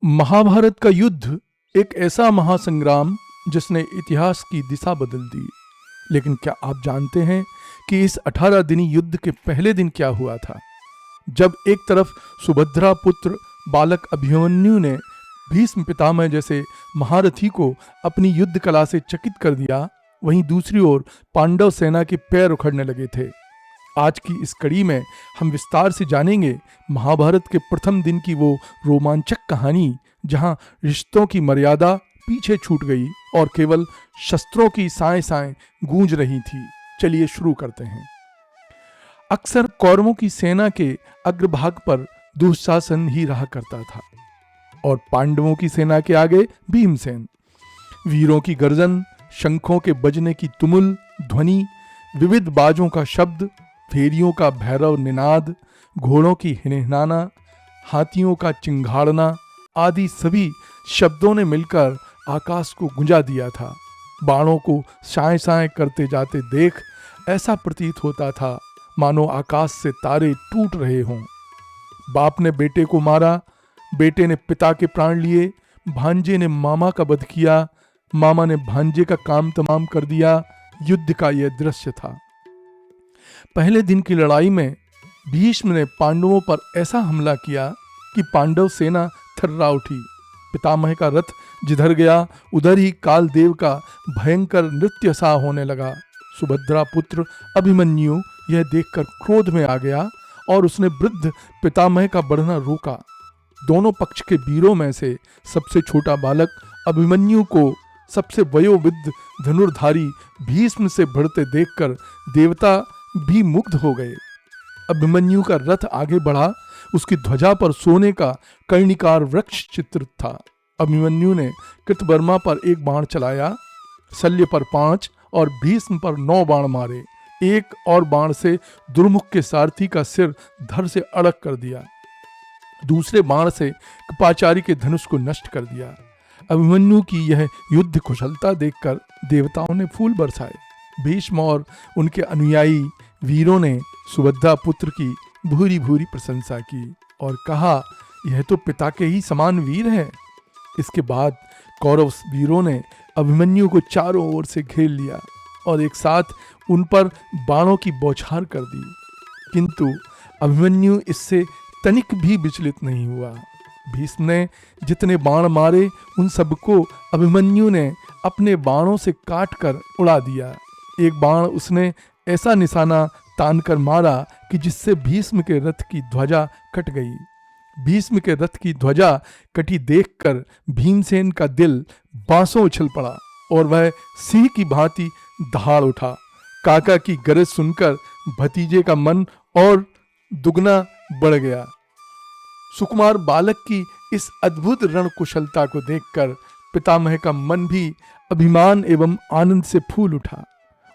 महाभारत का युद्ध एक ऐसा महासंग्राम जिसने इतिहास की दिशा बदल दी। लेकिन क्या आप जानते हैं कि इस 18 दिनी युद्ध के पहले दिन क्या हुआ था? जब एक तरफ सुभद्रा पुत्र बालक अभिमन्यु ने भीष्म पितामह जैसे महारथी को अपनी युद्ध कला से चकित कर दिया, वहीं दूसरी ओर पांडव सेना के पैर उखड़ने लगे थे। आज की इस कड़ी में हम विस्तार से जानेंगे महाभारत के प्रथम दिन की वो रोमांचक कहानी, जहां रिश्तों की मर्यादा पीछे छूट गई और केवल शस्त्रों की साएं साएं गूंज रही थी। चलिए शुरू करते हैं। अक्सर कौरवों की सेना के अग्रभाग पर दुशासन ही रहा करता था और पांडवों की सेना के आगे भीमसेन। वीरों की गर्जन, शंखों के बजने की तुमुल ध्वनि, विविध बाजों का शब्द, भेरियों का भैरव निनाद, घोड़ों की हिनहिनाना, हाथियों का चिंघाड़ना आदि सभी शब्दों ने मिलकर आकाश को गुंजा दिया था। बाणों को साएं साएं करते जाते देख ऐसा प्रतीत होता था मानो आकाश से तारे टूट रहे हों। बाप ने बेटे को मारा, बेटे ने पिता के प्राण लिए, भांजे ने मामा का वध किया, मामा ने भांजे का काम तमाम कर दिया। युद्ध का यह दृश्य था। पहले दिन की लड़ाई में भीष्म ने पांडवों पर ऐसा हमला किया कि पांडव सेना थर्रा उठी। पितामह का रथ जिधर गया उधर ही कालदेव का भयंकर नृत्य सा होने लगा। सुभद्रा पुत्र अभिमन्यु यह देखकर क्रोध में आ गया और उसने वृद्ध पितामह का बढ़ना रोका। दोनों पक्ष के वीरों में से सबसे छोटा बालक अभिमन्यु को सबसे वयोवृद्ध धनुर्धारी भीष्म से बढ़ते देखकर देवता भी मुग्ध हो गए। अभिमन्यु का रथ आगे बढ़ा, उसकी ध्वजा पर सोने का कर्णिकार वृक्ष चित्रित था। अभिमन्यु ने कृतवर्मा पर 1 बाण चलाया, शल्य पर 5 और भीष्म पर 9 बाण मारे। एक और बाण से दुर्मुख के सारथी का सिर धड़ से अलग कर दिया। दूसरे बाण से कृपाचारी के धनुष को नष्ट कर दिया। अभिमन्यु की यह युद्ध कुशलता देखकर देवताओं ने फूल बरसाए। भीष्म और उनके अनुयायी वीरों ने सुभद्रा पुत्र की भूरी भूरी प्रशंसा की और कहा, यह तो पिता के ही समान वीर है। इसके बाद कौरव वीरों ने अभिमन्यु को चारों ओर से घेर लिया और एक साथ उन पर बाणों की बौछार कर दी, किंतु अभिमन्यु इससे तनिक भी विचलित नहीं हुआ। भीष्म ने जितने बाण मारे उन सबको अभिमन्यु ने अपने बाणों से काट कर उड़ा दिया। एक बाण उसने ऐसा निशाना तान कर मारा कि जिससे भीष्म के रथ की ध्वजा कट गई। भीष्म के रथ की ध्वजा कटी देखकर भीमसेन का दिल बांसों उछल पड़ा और वह सिंह की भांति दहाड़ उठा। काका की गरज सुनकर भतीजे का मन और दुगना बढ़ गया। सुकुमार बालक की इस अद्भुत रण कुशलता को देखकर पितामह का मन भी अभिमान एवं आनंद से फूल उठा।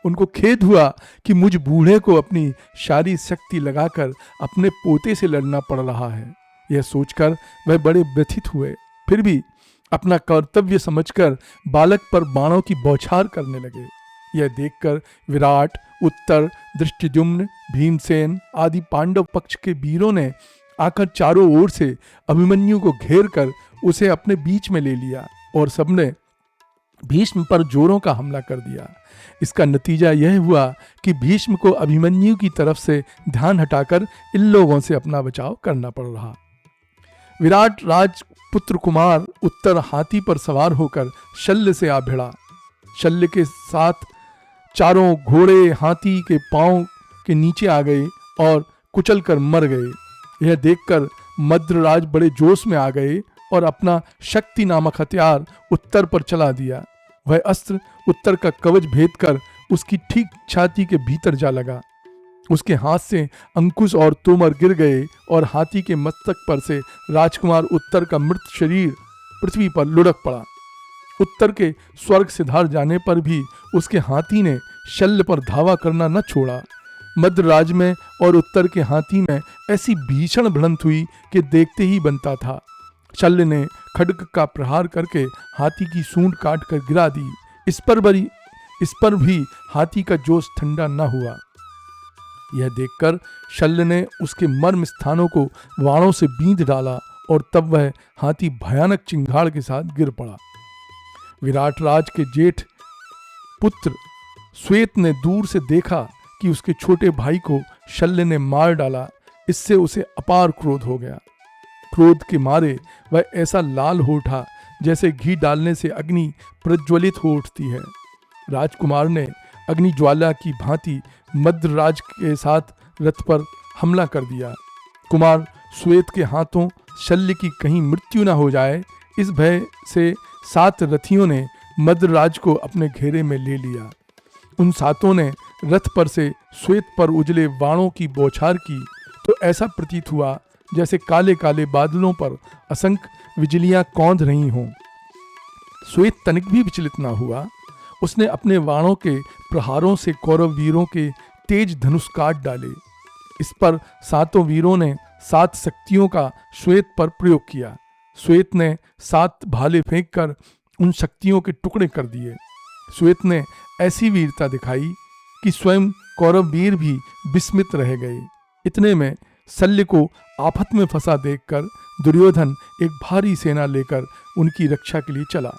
उनको खेद हुआ कि मुझ बूढ़े को अपनी सारी शक्ति लगाकर अपने पोते से लड़ना पड़ रहा है। यह सोचकर वह बड़े व्यथित हुए, फिर भी अपना कर्तव्य समझकर बालक पर बाणों की बौछार करने लगे। यह देखकर विराट, उत्तर, दृष्टिद्युम्न, भीमसेन आदि पांडव पक्ष के वीरों ने आकर चारों ओर से अभिमन्यु को घेर कर उसे अपने बीच में ले लिया और सबने भीष्म पर जोरों का हमला कर दिया। इसका नतीजा यह हुआ कि भीष्म को अभिमन्यु की तरफ से ध्यान हटाकर इन लोगों से अपना बचाव करना पड़ रहा। विराट राजपुत्र कुमार उत्तर हाथी पर सवार होकर शल्य से आ भिड़ा। शल्य के साथ चारों घोड़े हाथी के पांव के नीचे आ गए और कुचल कर मर गए। यह देखकर मद्रराज बड़े जोश में आ गए और अपना शक्ति नामक हथियार उत्तर पर चला दिया। वह अस्त्र उत्तर का कवच भेद कर उसकी ठीक छाती के भीतर जा लगा। उसके हाथ से अंकुश और तोमर गिर गए और हाथी के मस्तक पर से राजकुमार उत्तर का मृत शरीर पृथ्वी पर लुढ़क पड़ा। उत्तर के स्वर्ग सिधार जाने पर भी उसके हाथी ने शल्य पर धावा करना न छोड़ा। मद्रराज में और उत्तर के हाथी में ऐसी भीषण भिड़ंत हुई कि देखते ही बनता था। शल्य ने खड्ग का प्रहार करके हाथी की सूंड काट कर गिरा दी। इस पर भी हाथी का जोश ठंडा न हुआ। यह देखकर शल्य ने उसके मर्म स्थानों को बाणों से बींध डाला और तब वह हाथी भयानक चिंगाड़ के साथ गिर पड़ा। विराट राज के जेठ पुत्र श्वेत ने दूर से देखा कि उसके छोटे भाई को शल्य ने मार डाला। इससे उसे अपार क्रोध हो गया। क्रोध के मारे वह ऐसा लाल हो उठा जैसे घी डालने से अग्नि प्रज्वलित हो उठती है। राजकुमार ने अग्नि ज्वाला की भांति मद्रराज के साथ रथ पर हमला कर दिया। कुमार श्वेत के हाथों शल्य की कहीं मृत्यु न हो जाए, इस भय से 7 रथियों ने मद्रराज को अपने घेरे में ले लिया। उन 7 ने रथ पर से श्वेत पर उजले बाणों की बौछार की तो ऐसा प्रतीत हुआ जैसे काले काले बादलों पर असंख्य बिजलियां कौंध रही हों। श्वेत तनिक भी विचलित न हुआ। उसने अपने बाणों के प्रहारों से कौरव वीरों के तेज धनुष काट डाले। इस पर 7 वीरों ने 7 शक्तियों का श्वेत पर प्रयोग किया। श्वेत ने 7 भाले फेंककर उन शक्तियों के टुकड़े कर दिए। श्वेत ने ऐसी वीरता दिखाई कि स्वयं कौरव वीर भी विस्मित रह गए। इतने में शल्य को आफत में फंसा देखकर दुर्योधन एक भारी सेना लेकर उनकी रक्षा के लिए चला।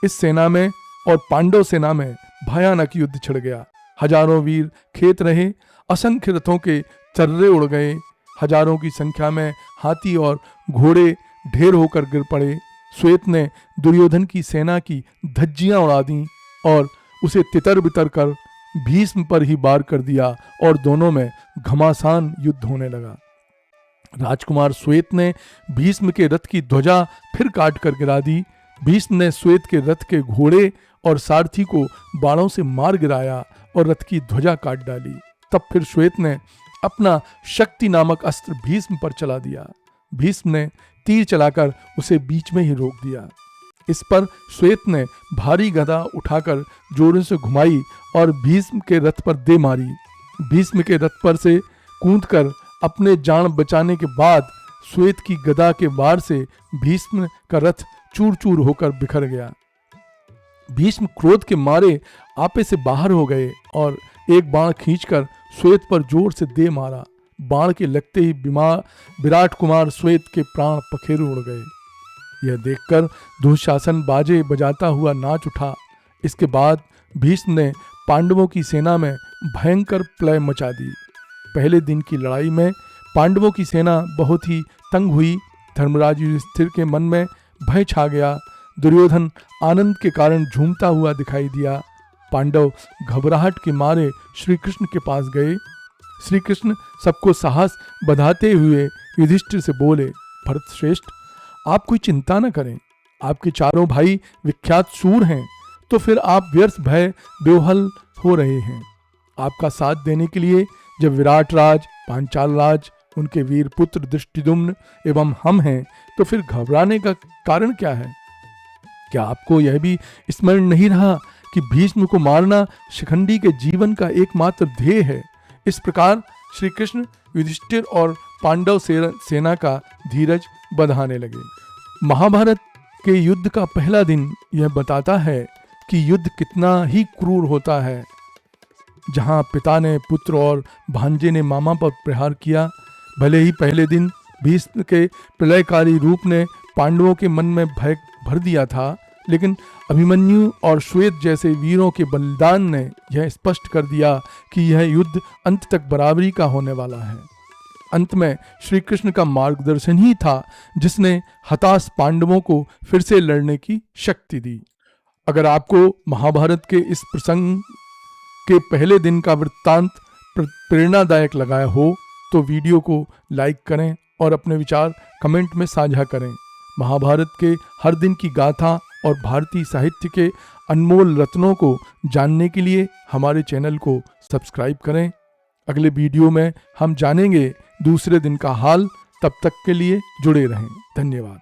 इस सेना में और पांडव सेना में भयानक युद्ध छिड़ गया। हजारों वीर खेत रहे, असंख्य रथों के चर्रे उड़ गए। हजारों की संख्या में हाथी और घोड़े ढेर होकर गिर पड़े। श्वेत ने दुर्योधन की सेना की धज्जियां उड़ा दी और उसे तितर बितर कर भीष्म पर ही वार कर दिया और दोनों में घमासान युद्ध होने लगा। राजकुमार श्वेत ने भीष्म के रथ की ध्वजा फिर काट कर गिरा दी। भीष्म ने श्वेत के रथ के घोड़े और सारथी को बाणों से मार गिराया और रथ की ध्वजा काट डाली। तब फिर श्वेत ने अपना शक्ति नामक अस्त्र भीष्म पर चला दिया। भीष्म ने तीर चलाकर उसे बीच में ही रोक दिया। इस पर श्वेत ने भारी गदा उठाकर जोरों से घुमाई और भीष्म के रथ पर दे मारी। भीष्म के रथ पर से कूदकर अपने जान बचाने के बाद श्वेत की गदा के वार से भीष्म का रथ चूर चूर होकर बिखर गया। भीष्म क्रोध के मारे आपे से बाहर हो गए और एक बाण खींचकर श्वेत पर जोर से दे मारा। बाण के लगते ही विराट कुमार श्वेत के प्राण पखेरु उड़ गए। यह देखकर दुशासन बाजे बजाता हुआ नाच उठा। इसके बाद भीष्म ने पांडवों की सेना में भयंकर प्रलय मचा दी। पहले दिन की लड़ाई में पांडवों की सेना बहुत ही तंग हुई। धर्मराज युधिष्ठिर के मन में भय छा गया। दुर्योधन आनंद के कारण झूमता हुआ दिखाई दिया। पांडव घबराहट के मारे श्री कृष्ण के पास गए। श्री कृष्ण सबको साहस बधाते हुए युधिष्ठिर से बोले, भरत श्रेष्ठ, आप कोई चिंता न करें। आपके चारों भाई विख्यात शूर हैं, तो फिर आप व्यर्थ भय बेवहल हो रहे हैं। आपका साथ देने के लिए जब विराट राज, पांचाल राज, उनके वीर पुत्र दृष्टिदुम्न एवं हम हैं, तो फिर घबराने का कारण क्या है? क्या आपको यह भी स्मरण नहीं रहा कि भीष्म को मारना शिखंडी के जीवन का एकमात्र ध्येय है? इस प्रकार श्री कृष्ण युधिष्ठिर और पांडव सेना का धीरज बधाने लगे। महाभारत के युद्ध का पहला दिन यह बताता है कि युद्ध कितना ही क्रूर होता है। जहां पिता ने पुत्र और भांजे ने मामा पर प्रहार किया, भले ही पहले दिन भीष्म के प्रलयकारी रूप ने पांडवों के मन में भय भर दिया था, लेकिन अभिमन्यु और श्वेत जैसे वीरों के बलिदान ने यह स्पष्ट कर दिया कि यह युद्ध अंत तक बराबरी का होने वाला है। अंत में श्री कृष्ण का मार्गदर्शन ही था जिसने हताश पांडवों को फिर से लड़ने की शक्ति दी। अगर आपको महाभारत के इस प्रसंग के पहले दिन का वृत्तांत प्रेरणादायक लगा हो तो वीडियो को लाइक करें और अपने विचार कमेंट में साझा करें। महाभारत के हर दिन की गाथा और भारतीय साहित्य के अनमोल रत्नों को जानने के लिए हमारे चैनल को सब्सक्राइब करें। अगले वीडियो में हम जानेंगे दूसरे दिन का हाल। तब तक के लिए जुड़े रहें। धन्यवाद।